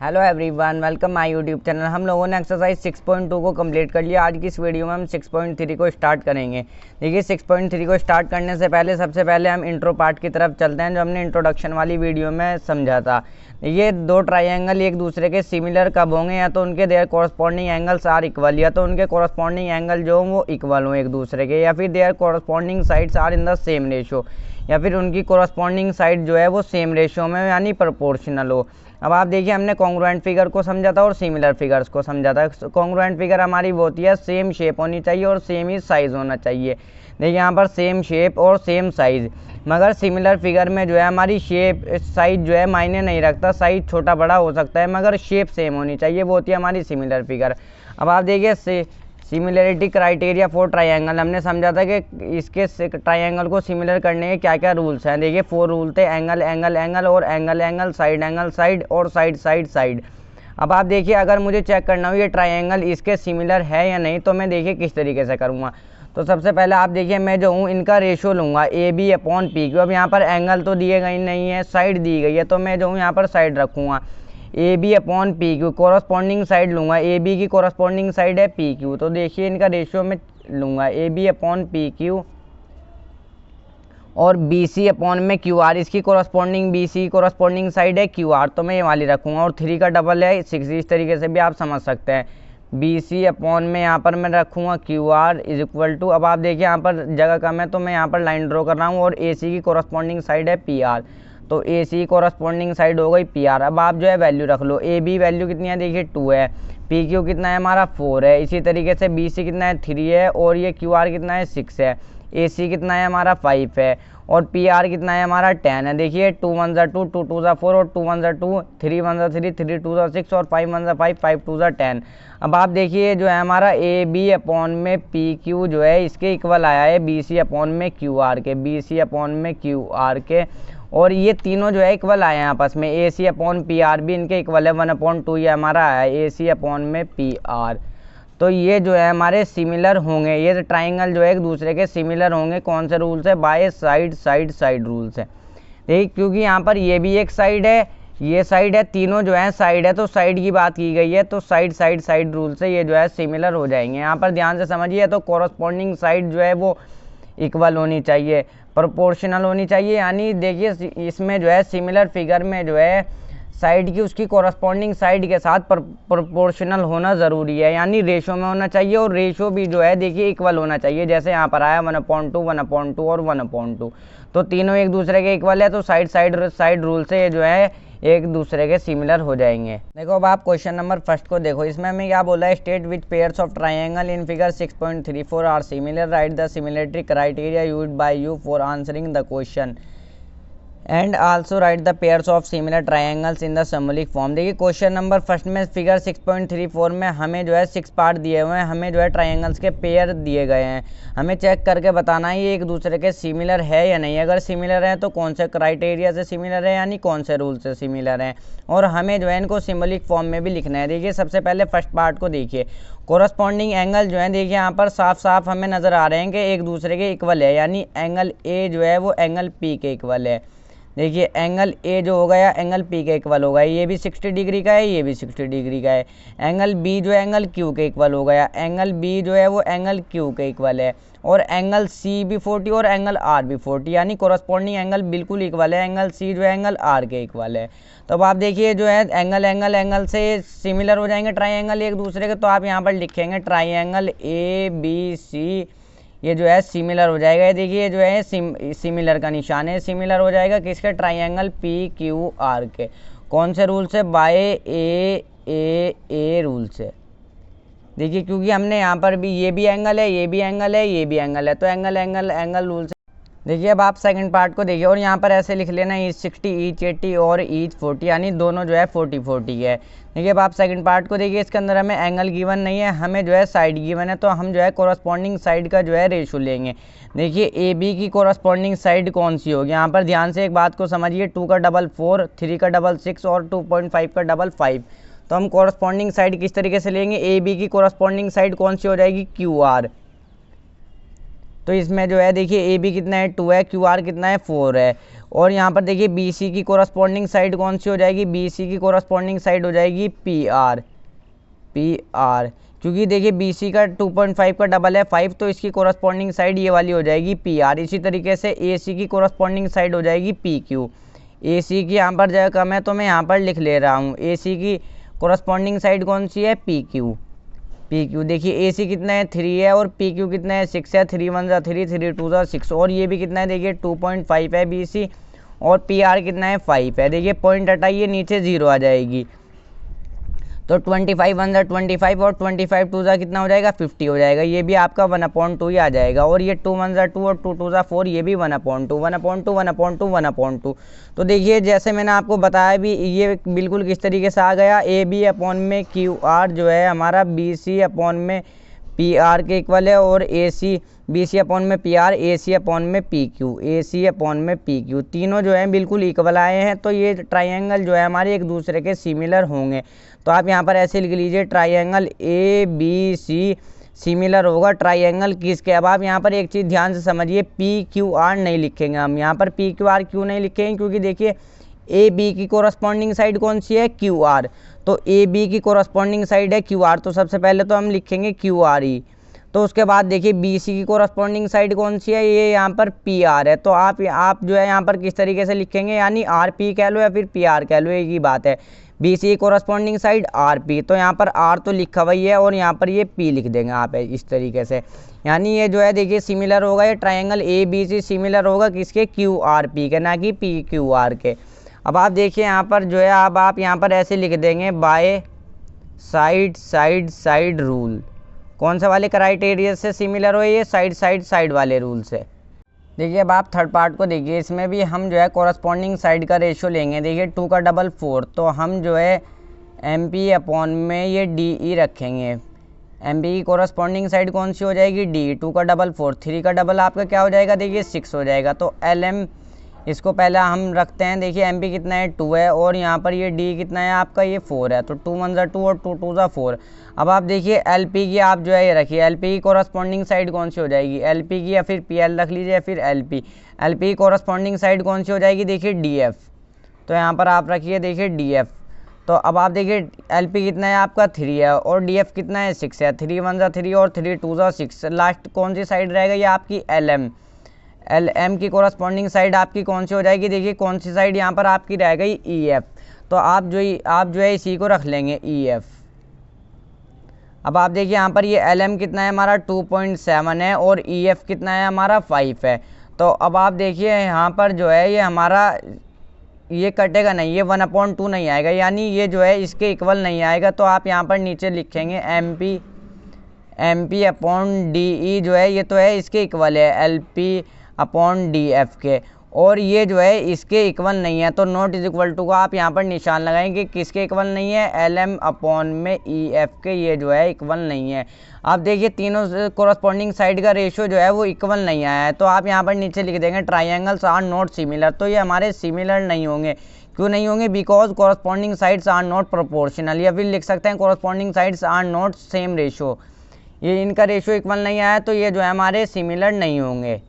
Hello everyone, welcome my YouTube channel. हम लोगों ने एक्सरसाइज 6.2 को कंप्लीट कर लिया। आज की इस वीडियो में हम 6.3 को स्टार्ट करेंगे। देखिए 6.3 को स्टार्ट करने से पहले सबसे पहले हम इंट्रो पार्ट की तरफ चलते हैं, जो हमने इंट्रोडक्शन वाली वीडियो में समझा था। ये दो ट्राइंगल एक दूसरे के सिमिलर कब होंगे, या तो उनके their corresponding angles are equal, या तो उनके कॉरस्पॉन्डिंग एंगल जो वो इक्वल हो एक दूसरे के, या फिर their corresponding sides are in the same ratio, या फिर उनकी कॉरस्पॉन्डिंग साइड जो है वो सेम रेशो में यानी प्रोपोर्शनल हो। अब आप देखिए, हमने कॉन्ग्रुएंट फिगर को समझा था और सिमिलर फिगर्स को समझा था। कॉन्ग्रुएंट फिगर हमारी वो होती है सेम शेप होनी चाहिए और सेम ही साइज होना चाहिए। देखिए यहाँ पर सेम शेप और सेम साइज, मगर सिमिलर फिगर में जो है हमारी शेप साइज जो है मायने नहीं रखता, साइज छोटा बड़ा हो सकता है मगर शेप सेम होनी चाहिए, वो होती है हमारी सिमिलर फिगर। अब आप देखिए सिमिलरिटी क्राइटेरिया फॉर ट्राइंगल, हमने समझा था कि इसके ट्राइंगल को सिमिलर करने के क्या क्या रूल्स हैं। देखिए 4 रूल थे, एंगल एंगल एंगल और एंगल एंगल, साइड साइड और साइड साइड साइड। अब आप देखिए, अगर मुझे चेक करना हो ये ट्राइंगल इसके सिमिलर है या नहीं, तो मैं देखिए किस तरीके से करूँगा। तो सबसे पहले आप देखिए, मैं जो हूँ इनका रेशो लूँगा A B upon P Q. अब यहाँ पर एंगल तो दिए गए नहीं है, साइड दी गई है, तो मैं जो हूँ यहाँ पर साइड रखूँगा A B upon P Q. Corresponding side लूँगा, ए बी की कॉरस्पॉन्डिंग साइड है पी क्यू, तो देखिए इनका रेशियो में लूँगा A B upon P Q और बी सी अपॉन में क्यू आर। इसकी corresponding B C corresponding side है क्यू आर, तो मैं ये वाली रखूँगा। और 3 का डबल है 6, इस तरीके से भी आप समझ सकते हैं। बी सी अपॉन में यहाँ पर मैं रखूँगा Q R is equal to, अब आप देखिए यहाँ पर जगह कम है तो मैं यहाँ पर लाइन ड्रॉ कर रहा हूँ, और ए सी की कॉरस्पॉन्डिंग साइड है पी आर, तो ए सी कॉरस्पॉन्डिंग साइड हो गई पी आर। अब आप जो है वैल्यू रख लो, ए बी वैल्यू कितनी है देखिए 2 है, पी क्यू कितना है हमारा 4 है, इसी तरीके से बी सी कितना है 3 है, और ये क्यू आर कितना है 6 है, ए सी कितना है हमारा 5 है, और पी आर कितना है हमारा 10 है। देखिए 2 1 ज़ा 2, 2 2 ज़ा 4, और 2 1 ज़ा 2, 3 1 ज़ा 3, 3 2 ज़ा 6, और 5 1 ज़ा 5, 5 2 ज़ा 10। अब आप देखिए जो है हमारा ए बी अपॉन में पी क्यू जो है इसके इक्वल आया है बी सी अपॉन में क्यू आर के, बी सी अपॉन में क्यू आर के, और ये तीनों जो है इक्वल आए हैं आपस में। ए सी अपॉन पी आर भी इनके इक्वल है, 1/2 ये हमारा आया है ए सी अपॉन में पी आर। तो ये जो है हमारे सिमिलर होंगे, ये ट्राइंगल जो है एक दूसरे के सिमिलर होंगे। कौन से रूल से? By side side side rule से। देखिए क्योंकि यहाँ पर ये भी एक साइड है, ये साइड है, तीनों जो है साइड है, तो साइड की बात की गई है, तो साइड साइड साइड रूल से ये जो है सिमिलर हो जाएंगे। यहाँ पर ध्यान से समझिए, तो कॉरस्पॉन्डिंग साइड जो है वो इक्वल होनी चाहिए, प्रोपोर्शनल होनी चाहिए। यानी देखिए इसमें जो है सिमिलर फिगर में जो है साइड की उसकी कॉरस्पॉन्डिंग साइड के साथ प्रोपोर्शनल होना ज़रूरी है, यानी रेशो में होना चाहिए, और रेशो भी जो है देखिए इक्वल होना चाहिए। जैसे यहाँ पर आया 1/2 1/2 और 1/2, तो तीनों एक दूसरे के इक्वल है, तो साइड साइड साइड रूल से ये जो है एक दूसरे के सिमिलर हो जाएंगे। देखो अब आप क्वेश्चन नंबर फर्स्ट को देखो, इसमें हमें क्या बोला है, state which pairs of triangle in figure 6.34 are similar, write the similarity criteria used by you for answering the question and also write the pairs of similar triangles in the symbolic form. देखिए question number first में figure 6.34 में हमें जो है 6 part दिए हुए हैं, हमें जो है ट्राइंगल्स के पेयर दिए गए हैं, हमें चेक करके बताना है ये एक दूसरे के सिमिलर है या नहीं। अगर सिमिलर है तो कौन से क्राइटेरिया से सिमिलर है, यानी कौन से रूल से सिमिलर हैं, और हमें जो है इनको सिम्बॉलिक फॉर्म में भी लिखना है। देखिए सबसे पहले फर्स्ट पार्ट को देखिए, कॉरस्पॉन्डिंग एंगल जो है देखिए यहाँ पर साफ साफ हमें नज़र आ रहे हैं कि एक दूसरे के इक्वल है, यानी एंगल ए जो है वो एंगल पी के इक्वल है। देखिए एंगल ए जो हो गया एंगल पी के इक्वल हो गया, ये भी 60 डिग्री का है, ये भी 60 डिग्री का है। एंगल बी जो है एंगल क्यू के इक्वल हो गया, एंगल बी जो है वो एंगल क्यू के इक्वल है, और एंगल सी भी 40 और एंगल आर भी 40, यानी कॉरस्पॉन्डिंग एंगल बिल्कुल इक्वल है, एंगल सी जो है एंगल आर के इक्वल है। तो अब आप देखिए जो है एंगल एंगल एंगल से सिमिलर हो जाएंगे ट्राइंगल एक दूसरे के, तो आप यहाँ पर लिखेंगे ट्राइंगल ए बी सी, ये जो है सिमिलर हो जाएगा। ये देखिए जो है सिमिलर का निशान है, सिमिलर हो जाएगा किसके? ट्राइंगल पी क्यू आर के। कौन से रूल से? बाय ए रूल से। देखिए क्योंकि हमने यहाँ पर भी ये भी एंगल है, ये भी एंगल है, ये भी एंगल है, तो एंगल एंगल एंगल रूल से। देखिए अब आप सेकंड पार्ट को देखिए, और यहाँ पर ऐसे लिख लेना ईच 60 ईच 80 और ईच 40, यानी दोनों जो है 40 40 है। देखिए अब आप सेकंड पार्ट को देखिए, इसके अंदर हमें एंगल गिवन नहीं है, हमें जो है साइड गिवन है, तो हम जो है कॉरस्पॉन्डिंग साइड का जो है रेशो लेंगे। देखिए ए बी की कॉरस्पॉन्डिंग साइड कौन सी होगी? यहाँ पर ध्यान से एक बात को समझिए, 2 का डबल 4, 3 का डबल 6 और 2.5 का डबल 5। तो हम कॉरस्पॉन्डिंग साइड किस तरीके से लेंगे? ए बी की कॉरस्पॉन्डिंग साइड कौन सी हो जाएगी? Q R. तो इसमें जो है देखिए ए बी कितना है 2 है, क्यू आर कितना है 4 है। और यहाँ पर देखिए बी सी की कोरस्पॉन्डिंग साइड कौन सी हो जाएगी, बी सी की कोरस्पॉन्डिंग साइड हो जाएगी पी आर, पी आर, क्योंकि देखिए बी सी का 2.5 का डबल है 5, तो इसकी कोरस्पॉन्डिंग साइड ये वाली हो जाएगी पी आर। इसी तरीके से ए सी की कोरस्पॉन्डिंग साइड हो जाएगी पी क्यू। ए सी की यहाँ पर जगह कम है तो मैं यहाँ पर लिख ले रहा हूँ, ए सी की कोरस्पॉन्डिंग साइड कौन सी है, पी क्यू, पी क्यू। देखिए ए सी कितना है 3 है और पी क्यू कितना है 6 है, 3 1 जा 3, 3 2 जा 6, और ये भी कितना है देखिए 2.5 है बी सी, और पी आर कितना है 5 है। देखिए पॉइंट हटाइए नीचे 0 आ जाएगी, तो 25 1 जा 25 और 25 2 जा कितना हो जाएगा 50 हो जाएगा, ये भी आपका 1/2 ही आ जाएगा। और ये 2 1 जा 2 और 2 2 जा 4, ये भी 1/2 1/2 1/2 1/2। तो देखिए जैसे मैंने आपको बताया भी, ये बिल्कुल किस तरीके से आ गया, ए बी अपॉन में क्यू आर जो है हमारा बी सी अपॉन में पी आर के इक्वल है, और ए सी बी सी अपॉन में पी आर, ए सी अपॉन में पी क्यू, ए सी अपॉन में पी क्यू, तीनों जो है बिल्कुल इक्वल आए हैं। तो ये ट्राइंगल जो है हमारे एक दूसरे के सिमिलर होंगे। तो आप यहाँ पर ऐसे लिख लीजिए, triangle A B C similar होगा ट्राइंगल किसके। अब आप यहाँ पर एक चीज़ ध्यान से समझिए, पी क्यू आर नहीं लिखेंगे हम यहाँ पर, पी क्यू आर क्यों नहीं लिखेंगे, क्योंकि देखिए ए बी की कोरस्पॉन्डिंग साइड कौन सी है, क्यू आर, तो ए बी की कोरस्पॉन्डिंग साइड है क्यू आर, तो सबसे पहले तो हम लिखेंगे क्यू आर ई। तो उसके बाद देखिए बी सी की कोरस्पॉन्डिंग साइड कौन सी है, ये यहाँ पर पी आर है, तो आप जो है यहाँ पर किस तरीके से लिखेंगे, यानी आर पी कह लो या फिर पी आर कह लो, एक ही बात है। B C corresponding side R P, तो यहाँ पर आर तो लिखा हुआ ही है और यहाँ पर ये पी लिख देंगे आप इस तरीके से। यानी ये जो है देखिए सिमिलर होगा, ये triangle A B C similar होगा किसके, क्यू आर पी के, ना कि पी क्यू आर के। अब आप देखिए यहाँ पर जो है, अब आप यहाँ पर ऐसे लिख देंगे, by side side side rule, कौन सा वाले क्राइटेरिया से सिमिलर हो, ये साइड साइड साइड वाले रूल से। देखिए अब आप थर्ड पार्ट को देखिए, इसमें भी हम जो है कोरस्पॉन्डिंग साइड का रेशियो लेंगे। देखिए 2 का डबल 4, तो हम जो है एम पी अपॉन में ये डी ई रखेंगे। एम पी की कोरस्पॉन्डिंग साइड कौन सी हो जाएगी, डी। 2 का डबल 4, 3 का डबल आपका क्या हो जाएगा, देखिए 6 हो जाएगा। तो एल एम इसको पहले हम रखते हैं, देखिए एम पी कितना है 2 है, और यहाँ पर ये डी कितना है आपका, ये 4 है, तो 2 1 जा 2 और 2 2 जा 4। अब आप देखिए एल पी की आप जो है ये रखिए, एल पी की कोरस्पॉन्डिंग साइड कौन सी हो जाएगी, एल पी की, या फिर पी एल रख लीजिए या फिर एल पी। एल पी की कोरस्पॉन्डिंग साइड कौन सी हो जाएगी, देखिए डी एफ, तो यहाँ पर आप रखिए देखिए डी एफ। तो अब आप देखिए एल पी कितना है आपका 3 है, और डी एफ कितना है 6 है, 3 1 जा 3 और 3 2 जा 6। लास्ट कौन सी साइड रहेगा, ये आपकी एल एम। एल एम की कोरस्पॉन्डिंग साइड आपकी कौन सी हो जाएगी, देखिए कौन सी साइड यहाँ पर आपकी रह गई, ई एफ। तो आप जो है इसी को रख लेंगे, ई एफ। अब आप देखिए यहाँ पर ये एल एम कितना है हमारा 2.7 है, और ई एफ कितना है हमारा 5 है। तो अब आप देखिए यहाँ पर जो है ये हमारा ये कटेगा नहीं, ये 1/2 नहीं आएगा, यानी ये जो है इसके इक्वल नहीं आएगा। तो आप यहाँ पर नीचे लिखेंगे M P upon D E जो है ये तो है इसके इक्वल है L P upon D F के, और ये जो है इसके इक्वल नहीं है। तो नॉट इज इक्वल टू का आप यहाँ पर निशान लगाएंगे, किसके इक्वल नहीं है, एल एम अपॉन में ई एफ के, ये जो है इक्वल नहीं है। आप देखिए तीनों कोरस्पॉन्डिंग साइड का रेशियो जो है वो इक्वल नहीं आया है, तो आप यहाँ पर नीचे लिख देंगे ट्राइंगल्स आर नॉट सिमिलर। तो ये हमारे सिमिलर नहीं होंगे, क्यों नहीं होंगे, because corresponding sides are not proportional, या फिर लिख सकते हैं corresponding sides are not same ratio, ये इनका रेशियो इक्वल नहीं आया, तो ये जो है हमारे सिमिलर नहीं होंगे।